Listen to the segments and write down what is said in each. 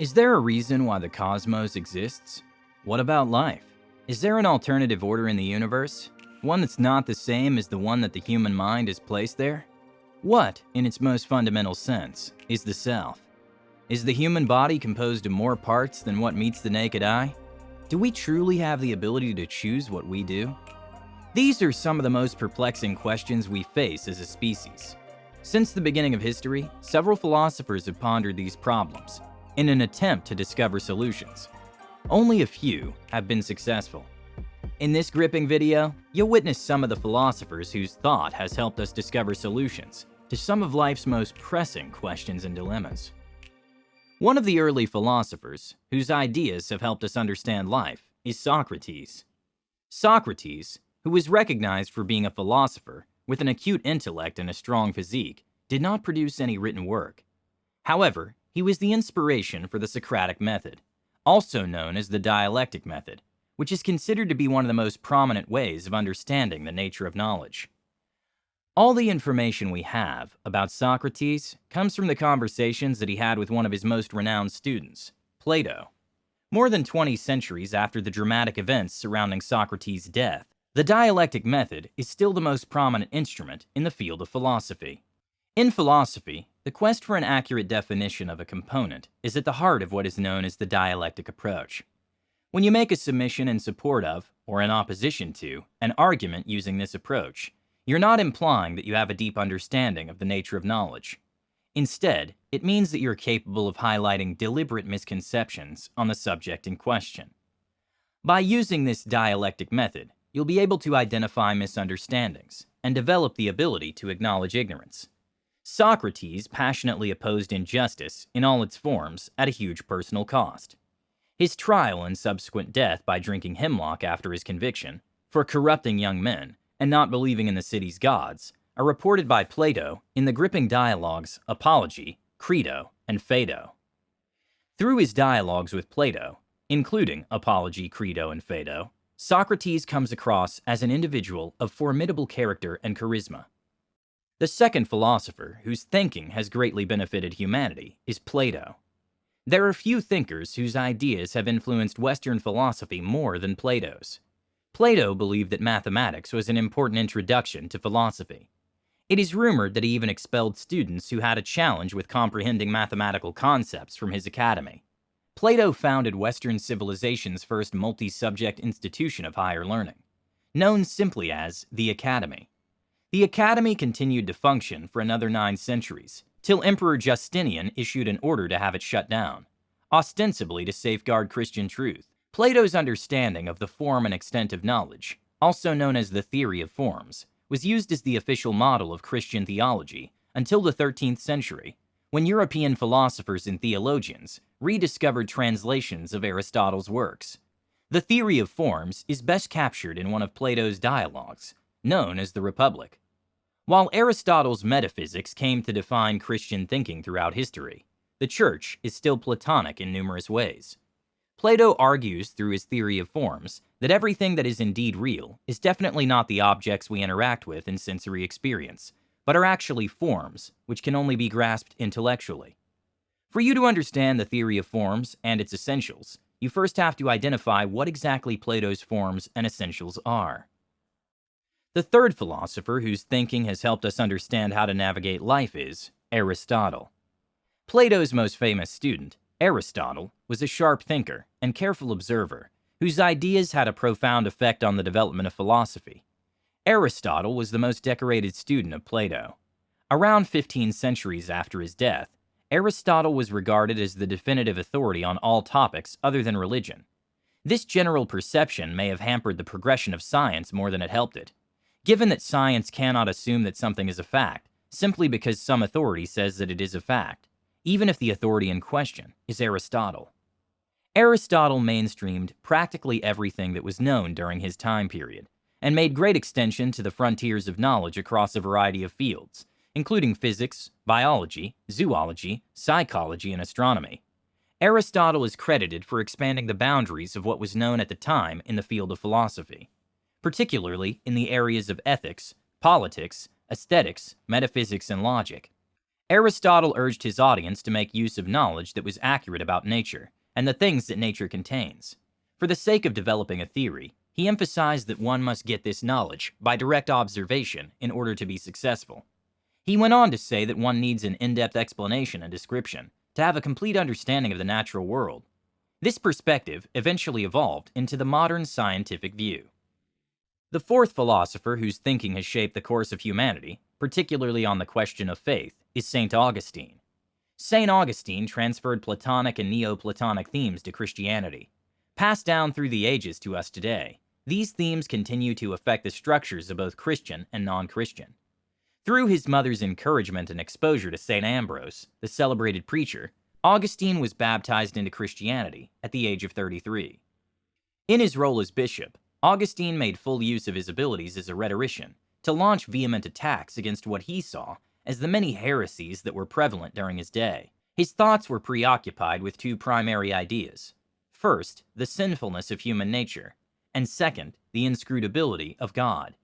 Is there a reason why the cosmos exists? What about life? Is there an alternative order in the universe? One that's not the same as the one that the human mind has placed there? What, in its most fundamental sense, is the self? Is the human body composed of more parts than what meets the naked eye? Do we truly have the ability to choose what we do? These are some of the most perplexing questions we face as a species. Since the beginning of history, several philosophers have pondered these problems in an attempt to discover solutions. Only a few have been successful. In this gripping video, you'll witness some of the philosophers whose thought has helped us discover solutions to some of life's most pressing questions and dilemmas. One of the early philosophers whose ideas have helped us understand life is Socrates. Socrates, who was recognized for being a philosopher with an acute intellect and a strong physique, did not produce any written work. However, he was the inspiration for the Socratic method, also known as the dialectic method, which is considered to be one of the most prominent ways of understanding the nature of knowledge. All the information we have about Socrates comes from the conversations that he had with one of his most renowned students, Plato. More than 20 centuries after the dramatic events surrounding Socrates' death, the dialectic method is still the most prominent instrument in the field of philosophy. In philosophy, the quest for an accurate definition of a component is at the heart of what is known as the dialectic approach. When you make a submission in support of, or in opposition to, an argument using this approach, you're not implying that you have a deep understanding of the nature of knowledge. Instead, it means that you're capable of highlighting deliberate misconceptions on the subject in question. By using this dialectic method, you'll be able to identify misunderstandings and develop the ability to acknowledge ignorance. Socrates passionately opposed injustice in all its forms at a huge personal cost. His trial and subsequent death by drinking hemlock after his conviction for corrupting young men and not believing in the city's gods are reported by Plato in the gripping dialogues Apology, Credo, and Phaedo. Through his dialogues with Plato, including Apology, Credo, and Phaedo, Socrates comes across as an individual of formidable character and charisma. The second philosopher whose thinking has greatly benefited humanity is Plato. There are few thinkers whose ideas have influenced Western philosophy more than Plato's. Plato believed that mathematics was an important introduction to philosophy. It is rumored that he even expelled students who had a challenge with comprehending mathematical concepts from his academy. Plato founded Western civilization's first multi-subject institution of higher learning, known simply as the Academy. The Academy continued to function for another 9 centuries, till Emperor Justinian issued an order to have it shut down, ostensibly to safeguard Christian truth. Plato's understanding of the form and extent of knowledge, also known as the theory of forms, was used as the official model of Christian theology until the 13th century, when European philosophers and theologians rediscovered translations of Aristotle's works. The theory of forms is best captured in one of Plato's dialogues, known as the Republic. While Aristotle's metaphysics came to define Christian thinking throughout history, the Church is still Platonic in numerous ways. Plato argues through his theory of forms that everything that is indeed real is definitely not the objects we interact with in sensory experience, but are actually forms which can only be grasped intellectually. For you to understand the theory of forms and its essentials, you first have to identify what exactly Plato's forms and essentials are. The third philosopher whose thinking has helped us understand how to navigate life is Aristotle. Plato's most famous student, Aristotle, was a sharp thinker and careful observer whose ideas had a profound effect on the development of philosophy. Aristotle was the most decorated student of Plato. Around 15 centuries after his death, Aristotle was regarded as the definitive authority on all topics other than religion. This general perception may have hampered the progression of science more than it helped it, given that science cannot assume that something is a fact simply because some authority says that it is a fact, even if the authority in question is Aristotle. Aristotle mainstreamed practically everything that was known during his time period, and made great extension to the frontiers of knowledge across a variety of fields, including physics, biology, zoology, psychology, and astronomy. Aristotle is credited for expanding the boundaries of what was known at the time in the field of philosophy, particularly in the areas of ethics, politics, aesthetics, metaphysics, and logic. Aristotle urged his audience to make use of knowledge that was accurate about nature and the things that nature contains. For the sake of developing a theory, he emphasized that one must get this knowledge by direct observation in order to be successful. He went on to say that one needs an in-depth explanation and description to have a complete understanding of the natural world. This perspective eventually evolved into the modern scientific view. The fourth philosopher whose thinking has shaped the course of humanity, particularly on the question of faith, is St. Augustine. St. Augustine transferred Platonic and Neoplatonic themes to Christianity. Passed down through the ages to us today, these themes continue to affect the structures of both Christian and non-Christian. Through his mother's encouragement and exposure to St. Ambrose, the celebrated preacher, Augustine was baptized into Christianity at the age of 33. In his role as bishop, Augustine made full use of his abilities as a rhetorician to launch vehement attacks against what he saw as the many heresies that were prevalent during his day. His thoughts were preoccupied with two primary ideas. First, the sinfulness of human nature, and second, the inscrutability of God.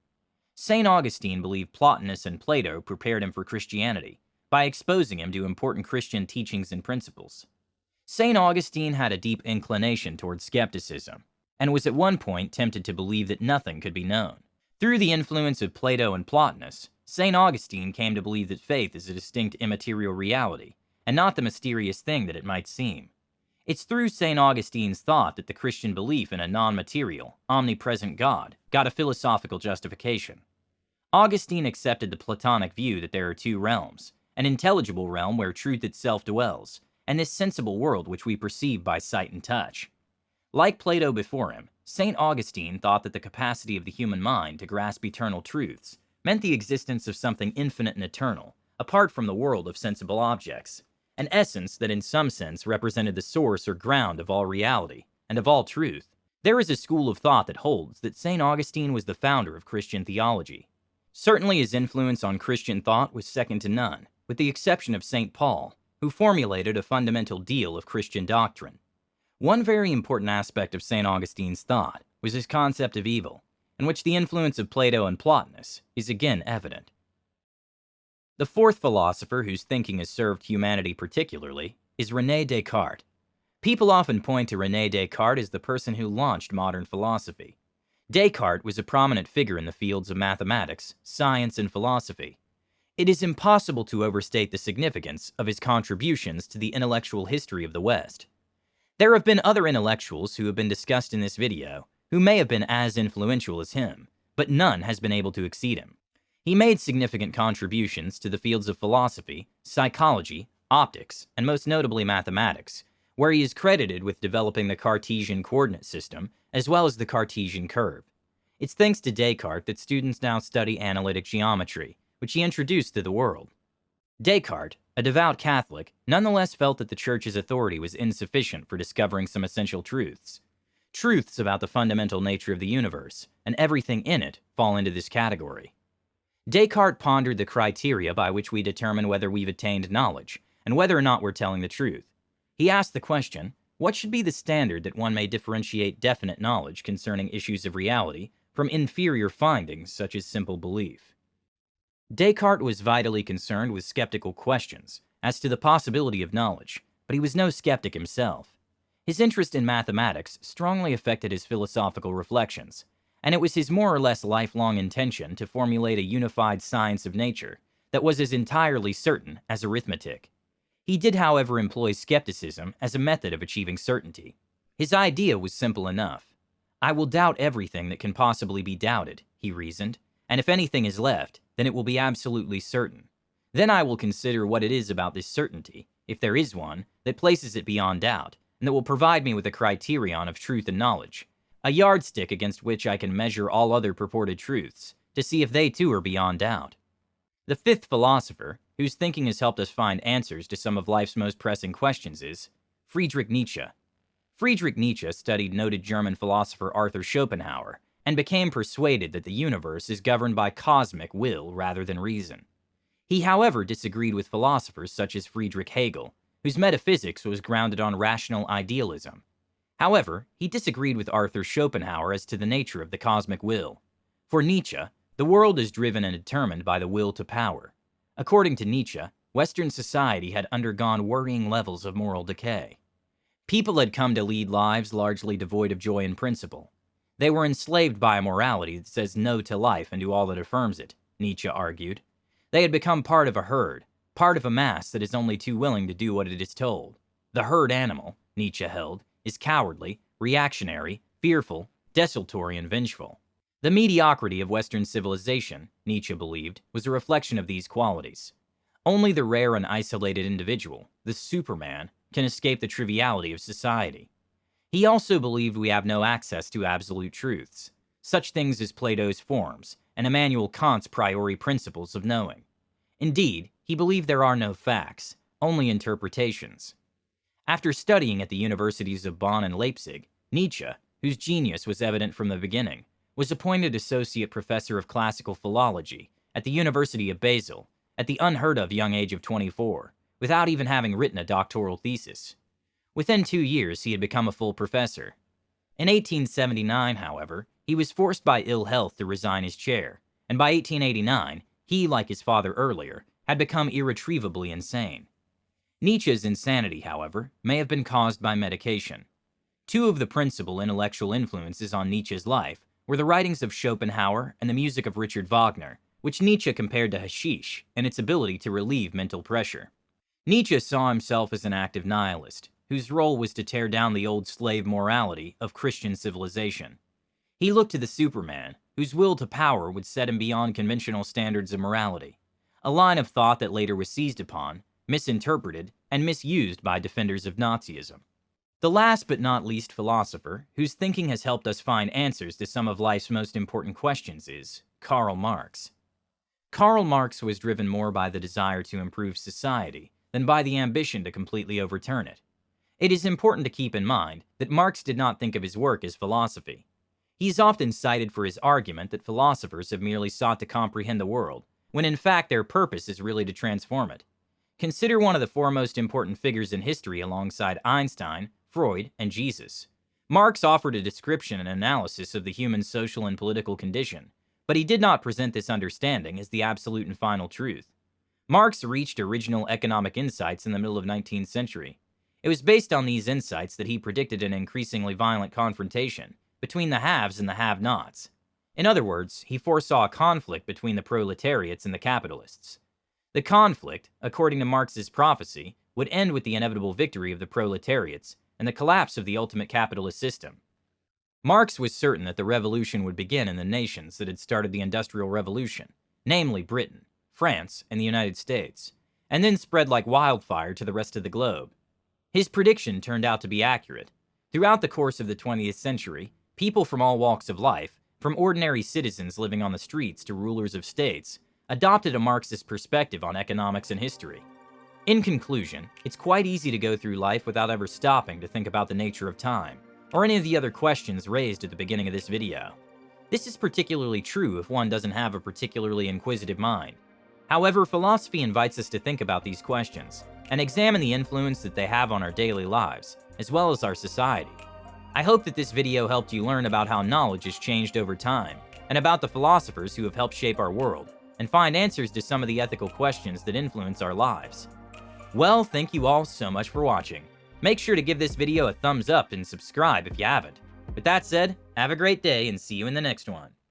St. Augustine believed Plotinus and Plato prepared him for Christianity by exposing him to important Christian teachings and principles. St. Augustine had a deep inclination towards skepticism, and was at one point tempted to believe that nothing could be known. Through the influence of Plato and Plotinus, St. Augustine came to believe that faith is a distinct immaterial reality, and not the mysterious thing that it might seem. It's through St. Augustine's thought that the Christian belief in a non-material, omnipresent God got a philosophical justification. Augustine accepted the Platonic view that there are two realms, an intelligible realm where truth itself dwells, and this sensible world which we perceive by sight and touch. Like Plato before him, St. Augustine thought that the capacity of the human mind to grasp eternal truths meant the existence of something infinite and eternal, apart from the world of sensible objects, an essence that in some sense represented the source or ground of all reality, and of all truth. There is a school of thought that holds that St. Augustine was the founder of Christian theology. Certainly his influence on Christian thought was second to none, with the exception of St. Paul, who formulated a fundamental deal of Christian doctrine. One very important aspect of St. Augustine's thought was his concept of evil, in which the influence of Plato and Plotinus is again evident. The fourth philosopher whose thinking has served humanity particularly is René Descartes. People often point to René Descartes as the person who launched modern philosophy. Descartes was a prominent figure in the fields of mathematics, science, and philosophy. It is impossible to overstate the significance of his contributions to the intellectual history of the West. There have been other intellectuals who have been discussed in this video who may have been as influential as him, but none has been able to exceed him. He made significant contributions to the fields of philosophy, psychology, optics, and most notably mathematics, where he is credited with developing the Cartesian coordinate system as well as the Cartesian curve. It's thanks to Descartes that students now study analytic geometry, which he introduced to the world. Descartes, a devout Catholic, nonetheless felt that the Church's authority was insufficient for discovering some essential truths. Truths about the fundamental nature of the universe, and everything in it, fall into this category. Descartes pondered the criteria by which we determine whether we've attained knowledge, and whether or not we're telling the truth. He asked the question, what should be the standard that one may differentiate definite knowledge concerning issues of reality from inferior findings such as simple belief? Descartes was vitally concerned with skeptical questions as to the possibility of knowledge, but he was no skeptic himself. His interest in mathematics strongly affected his philosophical reflections, and it was his more or less lifelong intention to formulate a unified science of nature that was as entirely certain as arithmetic. He did, however, employ skepticism as a method of achieving certainty. His idea was simple enough. I will doubt everything that can possibly be doubted, he reasoned, and if anything is left, then it will be absolutely certain. Then I will consider what it is about this certainty, if there is one, that places it beyond doubt, and that will provide me with a criterion of truth and knowledge, a yardstick against which I can measure all other purported truths, to see if they too are beyond doubt. The fifth philosopher, whose thinking has helped us find answers to some of life's most pressing questions, is Friedrich Nietzsche. Friedrich Nietzsche studied noted German philosopher Arthur Schopenhauer, and became persuaded that the universe is governed by cosmic will rather than reason. He, however, disagreed with philosophers such as Friedrich Hegel, whose metaphysics was grounded on rational idealism. However, he disagreed with Arthur Schopenhauer as to the nature of the cosmic will. For Nietzsche, the world is driven and determined by the will to power. According to Nietzsche, Western society had undergone worrying levels of moral decay. People had come to lead lives largely devoid of joy and principle. They were enslaved by a morality that says no to life and to all that affirms it, Nietzsche argued. They had become part of a herd, part of a mass that is only too willing to do what it is told. The herd animal, Nietzsche held, is cowardly, reactionary, fearful, desultory, and vengeful. The mediocrity of Western civilization, Nietzsche believed, was a reflection of these qualities. Only the rare and isolated individual, the Superman, can escape the triviality of society. He also believed we have no access to absolute truths, such things as Plato's forms and Immanuel Kant's priori principles of knowing. Indeed, he believed there are no facts, only interpretations. After studying at the universities of Bonn and Leipzig, Nietzsche, whose genius was evident from the beginning, was appointed associate professor of classical philology at the University of Basel at the unheard-of young age of 24, without even having written a doctoral thesis. Within 2 years, he had become a full professor. In 1879, however, he was forced by ill health to resign his chair, and by 1889, he, like his father earlier, had become irretrievably insane. Nietzsche's insanity, however, may have been caused by medication. Two of the principal intellectual influences on Nietzsche's life were the writings of Schopenhauer and the music of Richard Wagner, which Nietzsche compared to hashish and its ability to relieve mental pressure. Nietzsche saw himself as an active nihilist, whose role was to tear down the old slave morality of Christian civilization. He looked to the Superman, whose will to power would set him beyond conventional standards of morality, a line of thought that later was seized upon, misinterpreted, and misused by defenders of Nazism. The last but not least philosopher, whose thinking has helped us find answers to some of life's most important questions, is Karl Marx. Karl Marx was driven more by the desire to improve society than by the ambition to completely overturn it. It is important to keep in mind that Marx did not think of his work as philosophy. He is often cited for his argument that philosophers have merely sought to comprehend the world, when in fact their purpose is really to transform it. Consider one of the foremost important figures in history alongside Einstein, Freud, and Jesus. Marx offered a description and analysis of the human social and political condition, but he did not present this understanding as the absolute and final truth. Marx reached original economic insights in the middle of the 19th century. It was based on these insights that he predicted an increasingly violent confrontation between the haves and the have-nots. In other words, he foresaw a conflict between the proletariats and the capitalists. The conflict, according to Marx's prophecy, would end with the inevitable victory of the proletariats and the collapse of the ultimate capitalist system. Marx was certain that the revolution would begin in the nations that had started the Industrial Revolution, namely Britain, France, and the United States, and then spread like wildfire to the rest of the globe. His prediction turned out to be accurate. Throughout the course of the 20th century, people from all walks of life, from ordinary citizens living on the streets to rulers of states, adopted a Marxist perspective on economics and history. In conclusion, it's quite easy to go through life without ever stopping to think about the nature of time, or any of the other questions raised at the beginning of this video. This is particularly true if one doesn't have a particularly inquisitive mind. However, philosophy invites us to think about these questions and examine the influence that they have on our daily lives, as well as our society. I hope that this video helped you learn about how knowledge has changed over time, and about the philosophers who have helped shape our world, and find answers to some of the ethical questions that influence our lives. Well, thank you all so much for watching. Make sure to give this video a thumbs up and subscribe if you haven't. With that said, have a great day and see you in the next one.